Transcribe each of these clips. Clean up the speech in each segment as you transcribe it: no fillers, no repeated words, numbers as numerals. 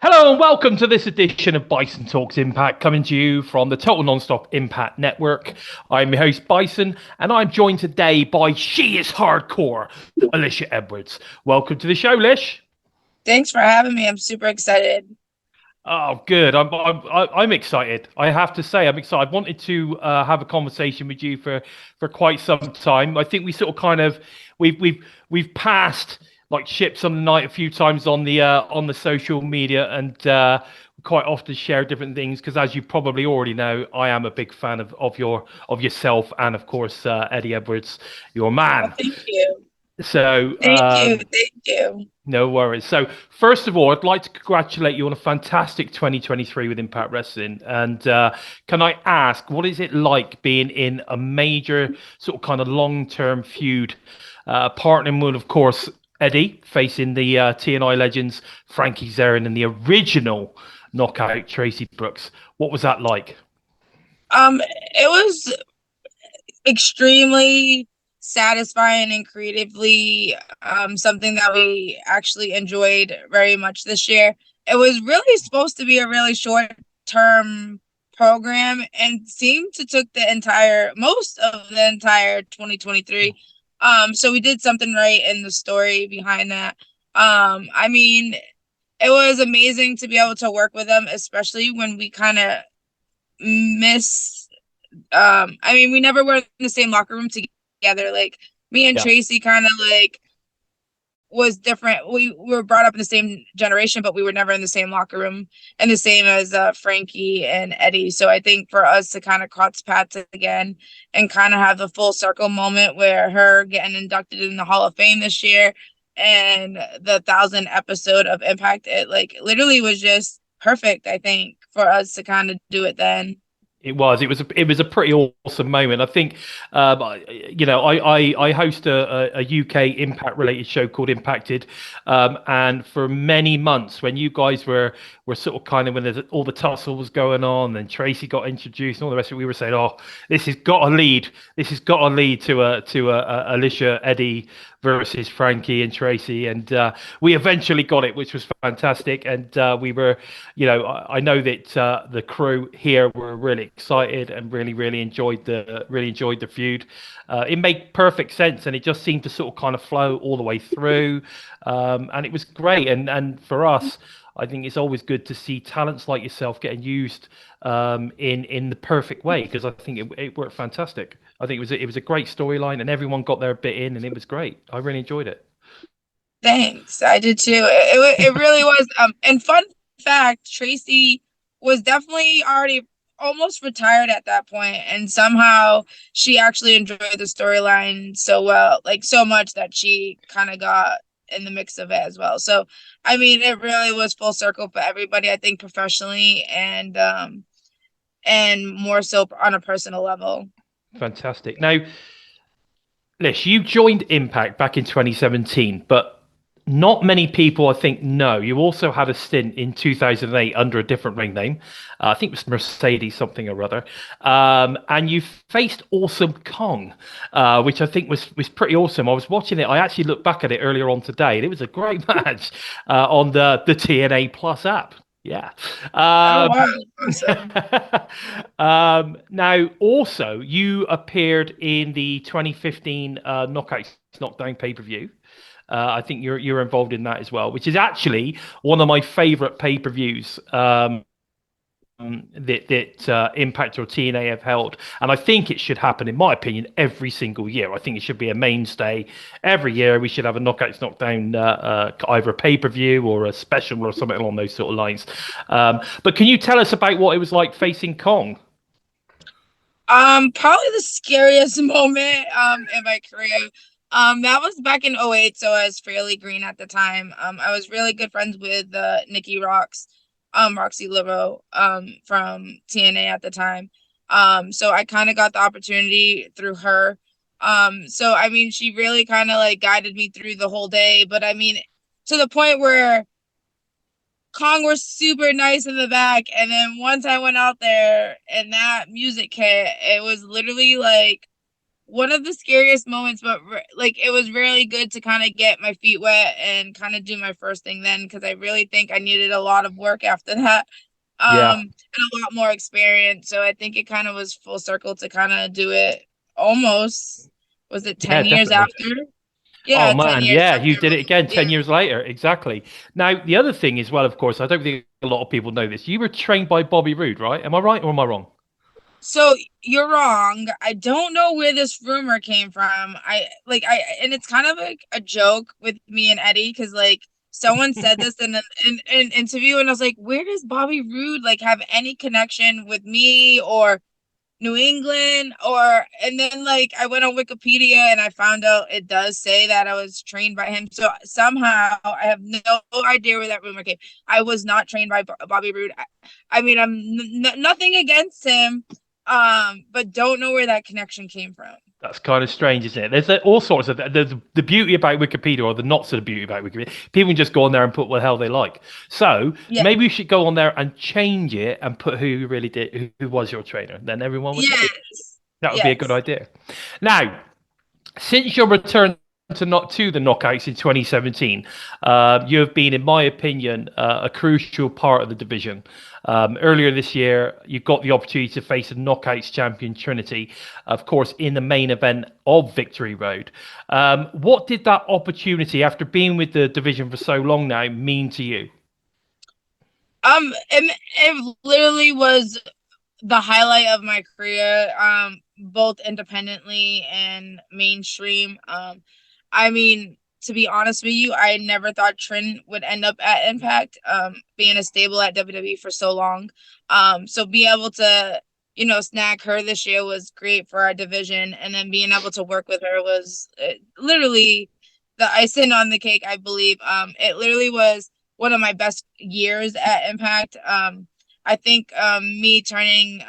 Hello and welcome to this edition of Bison Talks Impact, coming to you from the Total Nonstop Impact Network. I'm your host, Bison, and I'm joined today by She is Hardcore, Alicia Edwards. Welcome to the show, Lish. Thanks for having me. I'm super excited. Oh, good. I'm excited. I have to say, I'm excited. I wanted to have a conversation with you for quite some time. I think we sort of kind of we've passed like ships on the night a few times on the social media, and quite often share different things because, as you probably already know, I am a big fan of yourself and of course Eddie Edwards, your Oh, man. thank you. So Thank you. Thank you. no worries. So, first of all, I'd like to congratulate you on a fantastic 2023 with Impact Wrestling. And can I ask, what is it like being in a major sort of kind of long-term feud, partnering with, of course, Eddie, facing the TNI legends, Frankie Zarin, and the original knockout, Tracy Brooks? What was that like? It was extremely satisfying and creatively something that we actually enjoyed very much this year. It was really supposed to be a really short term program and seemed to took the entire most of the entire 2023. So we did something right in the story behind that. I mean, it was amazing to be able to work with them, especially when we kind of miss I mean, we never were in the same locker room together. Like me and Yeah. Tracy kind of like was different. We were brought up in the same generation, but we were never in the same locker room and the same as Frankie and Eddie. So I think for us to kind of cross paths again and kind of have the full circle moment where her getting inducted in the Hall of Fame this year and the 1,000th episode of Impact, it like literally was just perfect, I think, for us to kind of do it then. It was a pretty awesome moment. I think, I host a UK impact related show called Impacted, and for many months when you guys were sort of kind of when there's all the tussle was going on, and Tracy got introduced and all the rest of it, we were saying, oh, this has got to lead to a Alicia Eddie versus Frankie and Tracy, and we eventually got it, which was fantastic. And we were, I know that the crew here were really excited and really enjoyed the feud. It made perfect sense, and it just seemed to sort of kind of flow all the way through, and it was great. And for us, I think it's always good to see talents like yourself getting used in the perfect way because I think it worked fantastic. I think it was a great storyline, and everyone got their bit in, and it was great. I really enjoyed it. Thanks. I did too. It really was. And fun fact, Tracy was definitely already almost retired at that point, and somehow she actually enjoyed the storyline so well, like so much that she kind of got in the mix of it as well. So, I mean, it really was full circle for everybody, I think, professionally and more so on a personal level. Fantastic. Now, Lish, you joined Impact back in 2017, but not many people, I think, know. You also had a stint in 2008 under a different ring name. I think it was Mercedes something or other. And you faced Awesome Kong, which I think was pretty awesome. I was watching it. I actually looked back at it earlier on today, and it was a great match on the TNA Plus app. Yeah. Oh Um, wow, awesome. Now, also, you appeared in the 2015 Knockouts Knockdown pay per view. I think you're involved in that as well, which is actually one of my favorite pay per views that Impact or TNA have held, and I think it should happen, in my opinion, every single year. I think it should be a mainstay every year. We should have a Knockouts Knockdown, either a pay per view or a special or something along those sort of lines. But can you tell us about what it was like facing Kong? Probably the scariest moment in my career. That was back in '08, so I was fairly green at the time. I was really good friends with Nikki Rocks, Roxy Limo, from TNA at the time. So I kind of got the opportunity through her. So I mean, she really kind of like guided me through the whole day, but I mean, to the point where Kong was super nice in the back. And then once I went out there and that music hit, it was literally like one of the scariest moments, but like it was really good to kind of get my feet wet and kind of do my first thing then, because I really think I needed a lot of work after that, Yeah, and a lot more experience. So I think it kind of was full circle to kind of do it almost, was it yeah, 10 years definitely. after? Oh Yeah, 10 man, years yeah, you after. did it again Yeah. 10 years later. Exactly. Now, the other thing as well, of course, I don't think a lot of people know this. You were trained by Bobby Roode, right? Am I right or am I wrong? So you're wrong. I don't know where this rumor came from. And it's kind of like a joke with me and Eddie, because like someone said this in an interview, and I was like, where does Bobby Roode like have any connection with me or New England? Or and then like I went on Wikipedia and I found out it does say that I was trained by him. So somehow I have no idea where that rumor came. I was not trained by Bobby Roode. I mean, I'm nothing against him, but don't know where that connection came from. That's kind of strange, isn't it? There's all sorts of there's the beauty about Wikipedia, or the not so beauty about Wikipedia. People can just go on there and put what the hell they like. So Yeah. maybe you should go on there and change it and put who you really did, who was your trainer. Then everyone would know. Yes. That would be a good Yes. idea. Now, since your return to the knockouts in 2017, you have been, in my opinion, a crucial part of the division. Earlier this year, you got the opportunity to face a knockouts champion Trinity, of course, in the main event of Victory Road. What did that opportunity, after being with the division for so long now, mean to you? It literally was the highlight of my career, both independently and mainstream. I mean, to be honest with you, I never thought Trin would end up at Impact, being a stable at WWE for so long. So be able to, snag her this year was great for our division, and then being able to work with her was literally the icing on the cake, I believe. It literally was one of my best years at Impact. I think me turning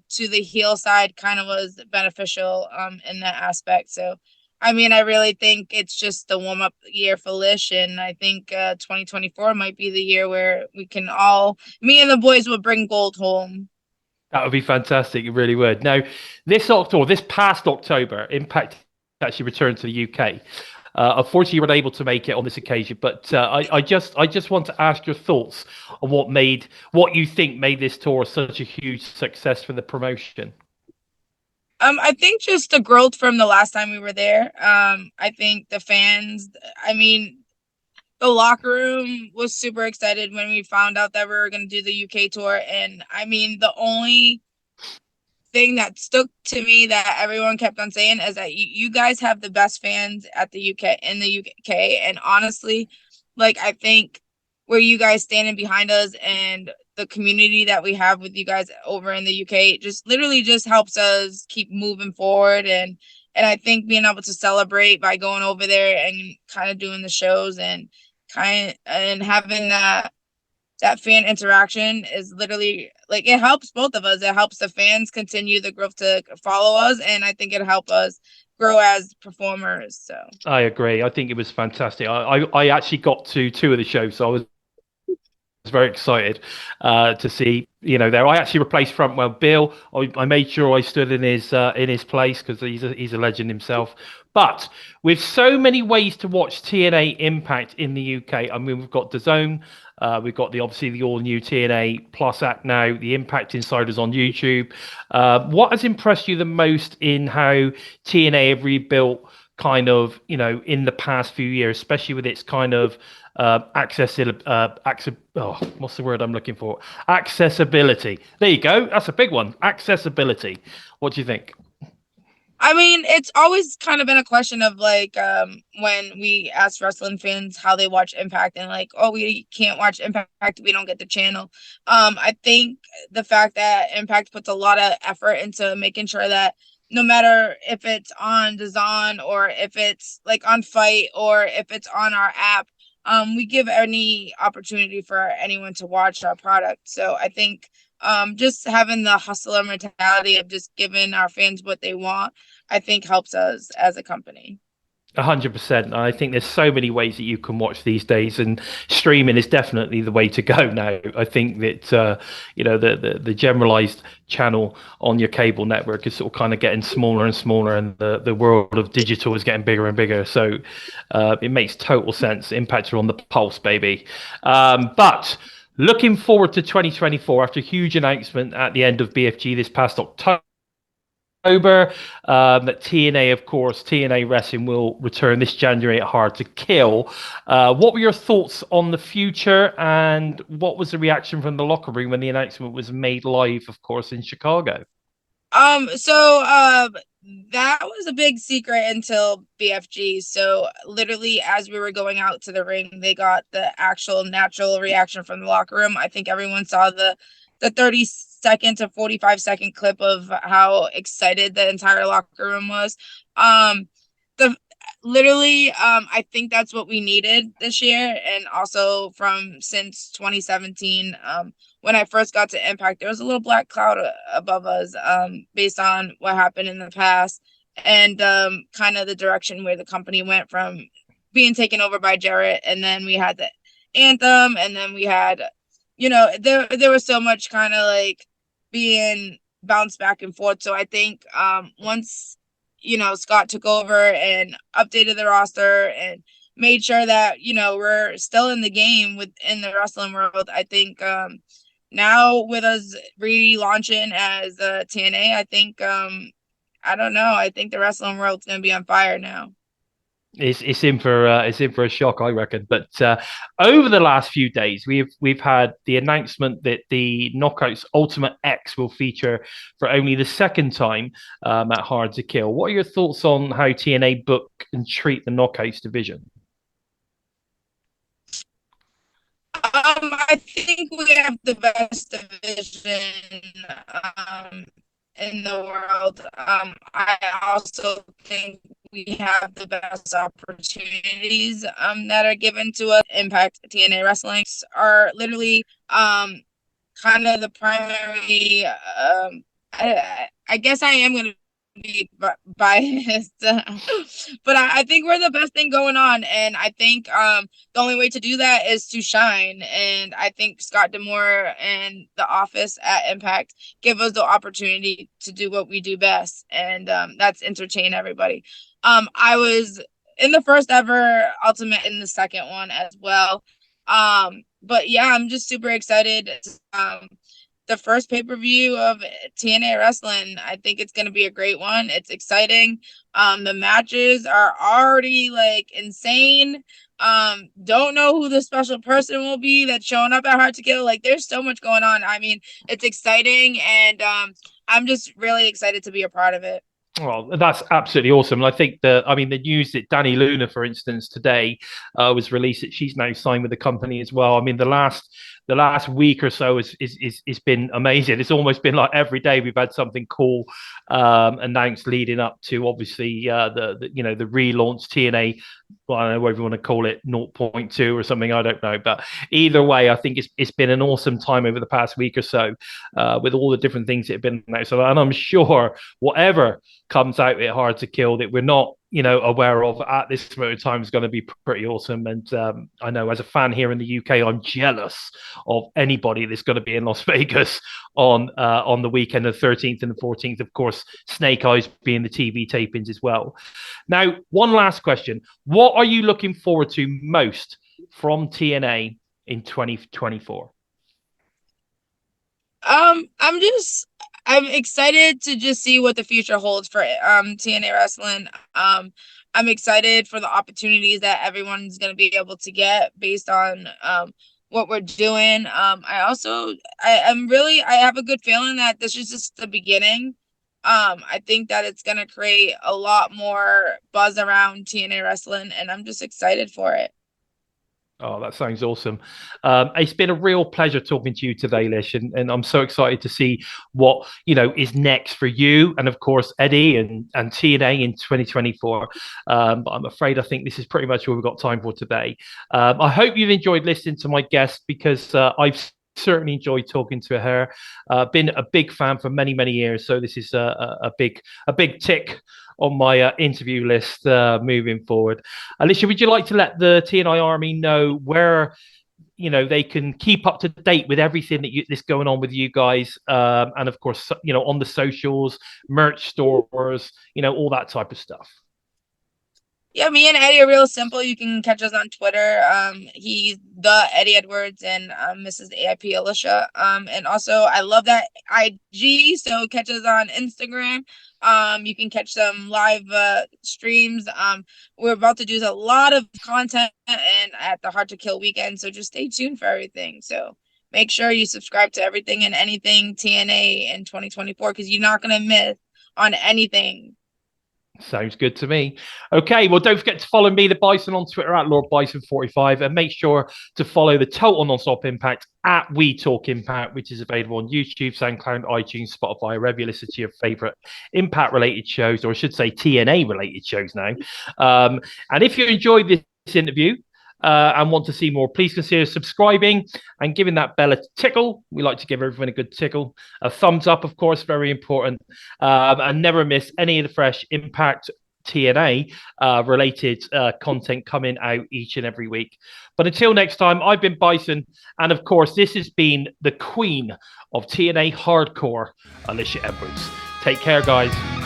to the heel side kind of was beneficial in that aspect. So, I mean, I really think it's just the warm up year for Lish, and I think 2024 might be the year where we can all, me and the boys, will bring gold home. That would be fantastic. It really would. Now, this past October, Impact actually returned to the UK. Unfortunately, you weren't able to make it on this occasion, but I just want to ask your thoughts on what you think made this tour such a huge success for the promotion. I think just the growth from the last time we were there. I think the fans, I mean, the locker room was super excited when we found out that we were going to do the UK tour. And I mean, the only thing that stuck to me that everyone kept on saying is that you guys have the best fans at the UK in the UK. And honestly, like I think where you guys standing behind us and the community that we have with you guys over in the UK just literally just helps us keep moving forward. And I think being able to celebrate by going over there and kind of doing the shows and having that fan interaction is literally like it helps both of us. It helps the fans continue the growth to follow us, and I think it helped us grow as performers. So I agree. I think it was fantastic. I actually got to two of the shows, so I was very excited to see there. I actually replaced Frontwell Bill. I made sure I stood in his place because he's a legend himself. But with so many ways to watch TNA Impact in the UK, I mean we've got DAZN, we've got obviously the all new TNA Plus app now, the Impact Insiders on YouTube. What has impressed you the most in how TNA have rebuilt kind of in the past few years, especially with its kind of what's the word I'm looking for? Accessibility. There you go. That's a big one. Accessibility. What do you think? I mean, it's always kind of been a question of like when we ask wrestling fans how they watch Impact and like, oh, we can't watch Impact, we don't get the channel. I think the fact that Impact puts a lot of effort into making sure that no matter if it's on DAZN or if it's like on Fight or if it's on our app, we give any opportunity for anyone to watch our product. So I think just having the hustler mentality of just giving our fans what they want, I think helps us as a company. 100%. I think there's so many ways that you can watch these days, and streaming is definitely the way to go now. I think that the generalized channel on your cable network is sort of kind of getting smaller and smaller, and the world of digital is getting bigger and bigger. So it makes total sense. Impacts are on the pulse, baby. But looking forward to 2024 after a huge announcement at the end of BFG this past October. That TNA, of course, TNA Wrestling will return this January at Hard to Kill. What were your thoughts on the future, and what was the reaction from the locker room when the announcement was made live, of course, in Chicago? So that was a big secret until BFG. So literally as we were going out to the ring, they got the actual natural reaction from the locker room. I think everyone saw the 30-second to 45-second clip of how excited the entire locker room was. The literally I think that's what we needed this year, and also from since 2017. When I first got to Impact, there was a little black cloud above us, based on what happened in the past, and kind of the direction where the company went from being taken over by Jarrett, and then we had the anthem, and then we had, there was so much kind of like being bounced back and forth. So I think once Scott took over and updated the roster and made sure that we're still in the game within the wrestling world, I think now with us relaunching as TNA, I think I don't know. I think the wrestling world's gonna be on fire now. It's in for a shock, I reckon. But over the last few days, we've had the announcement that the Knockouts Ultimate X will feature for only the second time at Hard to Kill. What are your thoughts on how TNA book and treat the Knockouts division? I think we have the best division in the world. I also think we have the best opportunities that are given to us. Impact TNA Wrestling are literally kind of the primary. I guess I am gonna be biased, but I think we're the best thing going on, and I think the only way to do that is to shine. And I think Scott D'Amore and the office at Impact give us the opportunity to do what we do best, and that's entertain everybody. I was in the first ever Ultimate, in the second one as well. But yeah, I'm just super excited. The first pay-per-view of TNA Wrestling. I think it's going to be a great one. It's exciting. The matches are already like insane. Don't know who the special person will be that's showing up at Hard to Kill. Like, there's so much going on. I mean, it's exciting, and I'm just really excited to be a part of it. Well, that's absolutely awesome. And I think the news that Danny Luna, for instance, today was released that she's now signed with the company as well. I mean, the last week or so is been amazing. It's almost been like every day we've had something cool announced leading up to obviously the relaunch TNA. Well, I don't know whether you want to call it 0.2 or something. I don't know, but either way, I think it's been an awesome time over the past week or so with all the different things that have been announced. And I'm sure whatever comes out at Hard to Kill that we're not aware of at this moment in time is going to be pretty awesome. And I know as a fan here in the UK, I'm jealous of anybody that's going to be in Las Vegas on the weekend, the 13th and the 14th. Of course, Snake Eyes being the TV tapings as well. Now, one last question: what are you looking forward to most from TNA in 2024? I'm excited to just see what the future holds for TNA Wrestling. I'm excited for the opportunities that everyone's going to be able to get based on what we're doing. I have a good feeling that this is just the beginning. I think that it's going to create a lot more buzz around TNA Wrestling, and I'm just excited for it. Oh, that sounds awesome. It's been a real pleasure talking to you today, Lish, and I'm so excited to see what is next for you, and of course Eddie and TNA in 2024. But I'm afraid I think this is pretty much all we've got time for today. I hope you've enjoyed listening to my guest, because I've certainly enjoyed talking to her. Been a big fan for many years, so this is a big tick on my interview list moving forward. Alicia, would you like to let the TNI Army know where they can keep up to date with everything that's going on with you guys, and of course, on the socials, merch stores, all that type of stuff? Yeah, me and Eddie are real simple. You can catch us on Twitter. He's the Eddie Edwards and Mrs. AIP Alicia. And also I love that IG, so catch us on Instagram. You can catch some live streams. We're about to do a lot of content and at the Hard to Kill weekend, so just stay tuned for everything. So make sure you subscribe to everything and anything TNA in 2024, because you're not gonna miss on anything. Sounds good to me. Okay, well, don't forget to follow me, the Bison, on Twitter at LordBison45, and make sure to follow the Total Nonstop Impact at We Talk Impact, which is available on YouTube, SoundCloud, iTunes, Spotify, wherever you listen to your favorite Impact-related shows, or I should say TNA-related shows now. And if you enjoyed this interview, and want to see more, please consider subscribing and giving that bell a tickle. We like to give everyone a good tickle. A thumbs up, of course, very important. And never miss any of the fresh Impact TNA related content coming out each and every week. But until next time, I've been Bison. And of course, this has been the queen of TNA Hardcore, Alicia Edwards. Take care, guys.